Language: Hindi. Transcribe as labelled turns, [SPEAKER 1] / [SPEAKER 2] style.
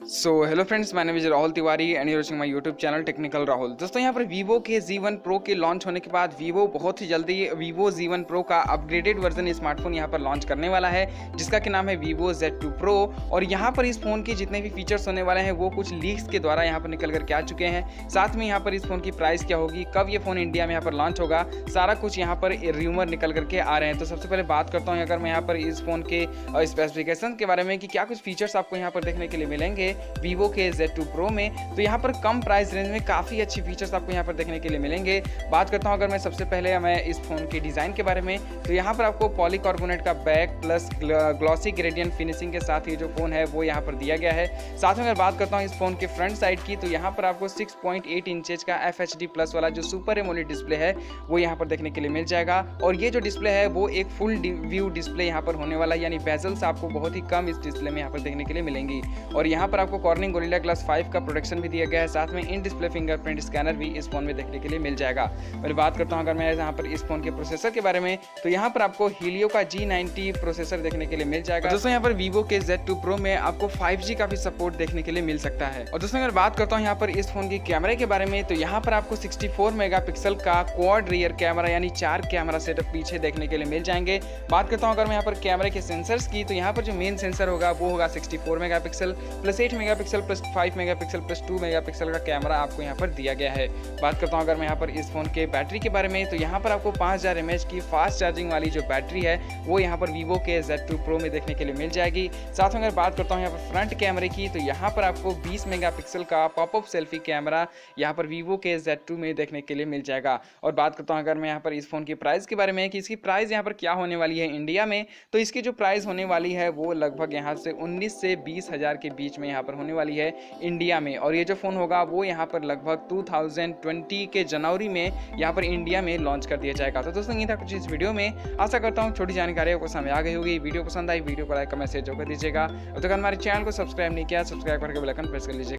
[SPEAKER 1] Hello friends, my name is Rahul Tiwari and you are watching my YouTube channel technical Rahul. दोस्तों, यहाँ पर वीवो के Z1 Pro के लॉन्च होने के बाद वीवो बहुत ही जल्दी वीवो Z1 Pro का अपग्रेडेड वर्जन स्मार्टफोन यहाँ पर लॉन्च करने वाला है, जिसका कि नाम है वीवो Z2 Pro। और यहाँ पर इस फोन के जितने भी फीचर्स होने वाले हैं वो कुछ लीक्स के द्वारा यहाँ पर निकल करके आ चुके हैं। साथ में यहाँ पर इस फोन की प्राइस क्या होगी, कब ये फोन इंडिया में यहाँ पर लॉन्च होगा, सारा कुछ यहाँ पर रूमर निकल करके आ रहे हैं। तो सबसे पहले बात करता हूँ अगर मैं यहाँ पर इस फोन के स्पेसिफिकेशन के बारे में कि क्या कुछ फीचर्स आपको यहाँ पर देखने के लिए मिलेंगे वीवो के Z2 Pro में। तो यहाँ पर कम प्राइस रेंज में काफ़ी अच्छी फीचर्स आपको यहाँ पर देखने के लिए मिलेंगे। बात करता हूँ अगर मैं सबसे पहले मैं इस फोन के डिज़ाइन के बारे में, तो यहाँ पर आपको पॉलीकार्बोनेट का back plus glossy gradient finishing के साथ ये जो फ़ोन है वो यहाँ पर दिया गया है। साथ में अगर बात करता हूँ इस फोन के फ्रंट साइड की, तो यहाँ पर आपको 6.8 इंचेज का FHD प्लस वाला जो सुपर एमोलेड डिस्प्ले है वो यहाँ पर देखने के लिए मिल जाएगा। और ये जो डिस्प्ले है वो एक फुल व्यू डिस्प्ले यहाँ पर होने वाला है, यानी बेजल्स आपको बहुत ही कम इस डिस्प्ले में यहाँ पर देखने के लिए मिलेंगी। और यहाँ पर आपको कॉर्निंग गोरिल्ला ग्लास 5 का प्रोटेक्शन भी दिया गया है। साथ में इन डिस्प्ले फिंगरप्रिंट स्कैनर भी इस फोन में देखने के लिए मिल जाएगा। पहले बात करता हूँ अगर मैं यहाँ पर इस फोन के प्रोसेसर के बारे में, तो यहाँ पर आपको हीलियो का G90 प्रोसेसर देखने के लिए मिल जाएगा। दोस्तों, यहाँ पर वीवो के Z2 Pro में आपको 5G का भी सपोर्ट देखने के लिए मिल सकता है। और दोस्तों, अगर बात करता हूँ यहाँ पर इस फोन की कैमरे के बारे में, तो यहाँ पर आपको 64 मेगापिक्सल का क्वाड रियर कैमरा यानी 4 कैमरा सेटअप पीछे देखने के लिए मिल जाएंगे। बात करता हूँ अगर मैं यहाँ पर कैमरे के सेंसर्स की, तो यहाँ पर जो मेन सेंसर होगा वो होगा 64 megapixel plus 8 megapixel plus 5 megapixel plus 2 megapixel का कैमरा आपको यहाँ पर दिया गया है। बात करता हूँ अगर मैं यहाँ पर इस फोन के बैटरी के बारे में, तो यहाँ पर आपको 5000 mAh की फास्ट चार्जिंग वाली जो बैटरी है वो यहाँ पर वीवो के Z2 Pro में देखने के लिए मिल जाएगी। साथ में अगर बात करता हूँ यहाँ पर फ्रंट कैमरे की, तो यहाँ पर आपको 20 मेगापिक्सल का पॉपअप सेल्फी कैमरा यहाँ पर वीवो के Z2 में देखने के लिए मिल जाएगा। और बात करता हूँ अगर मैं यहाँ पर इस फोन की प्राइस के बारे में कि इसकी प्राइस यहाँ पर क्या होने वाली है इंडिया में, तो इसकी जो प्राइस होने वाली है वो लगभग यहाँ से 19 से 20 हज़ार के बीच में यहाँ पर होने वाली है इंडिया में। और ये जो फ़ोन होगा वो यहाँ पर लगभग 2020 के जनवरी में यहाँ पर इंडिया में लॉन्च कर दिया जाएगा। तो दोस्तों, ये था कुछ इस वीडियो में। आशा करता हूँ छोटी जानकारी आपको समझ आ गई होगी। वीडियो पसंद आई, वीडियो को लाइक कमेंट शेयर कर दीजिएगा। अब तक हमारे चैनल को सब्सक्राइब नहीं किया, सब्सक्राइब करके बेल आइकन प्रेस कर लीजिएगा।